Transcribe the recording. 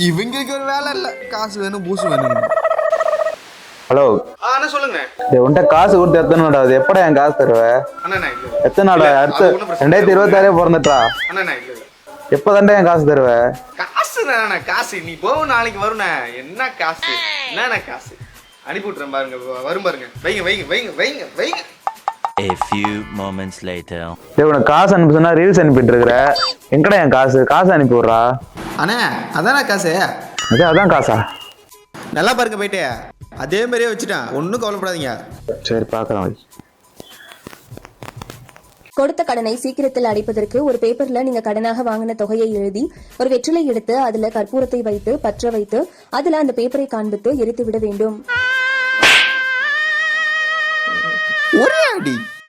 இவங்களுக்கு ஒரு வேலை இல்ல, காசு வேணும் பூசு வேணும். ஹலோ அண்ணா சொல்லுங்க. உன்கிட்ட காசு கொடுத்து எத்தனை நாடா? அது எப்படா என் காசு தருவ? அண்ணா எத்தனை நாடா? அடுத்து 2026 பிறந்துட்டா. அண்ணா எப்பதான்டா என் காசு தருவ? காசு தானே காசு. நீ போகும் நாளைக்கு வருண்ணே. என்ன காசு என்ன காசு அனுப்பி விட்டுறேன் பாருங்க. வரும் பாருங்க. வைங்க வைங்க வைங்க வைங்க வைங்க. A few moments later. டேய் உனக்கு காசு அனுப்பி சொன்னா ரீல்ஸ் அனுப்பிட்டு இருக்கிற. எங்கடா என் காசு? காசு அனுப்பி விடுறா. அண்ணே அதானே காசு. அதான் காசா? நல்லா பாருங்க போயிட்டு அதே மாதிரியே வச்சுட்டேன். ஒன்றும் கவலைப்படாதீங்க. சரி பாக்குறேன். கொடுத்த கடனை சீக்கிரத்தில் அடைப்பதற்கு ஒரு பேப்பர்ல நீங்க கடனாக வாங்கின தொகையை எழுதி ஒரு வெற்றிலை எடுத்து அதுல கற்பூரத்தை வைத்து பற்ற வைத்து அதுல அந்த பேப்பரை காண்பித்து எரித்து விட வேண்டும்.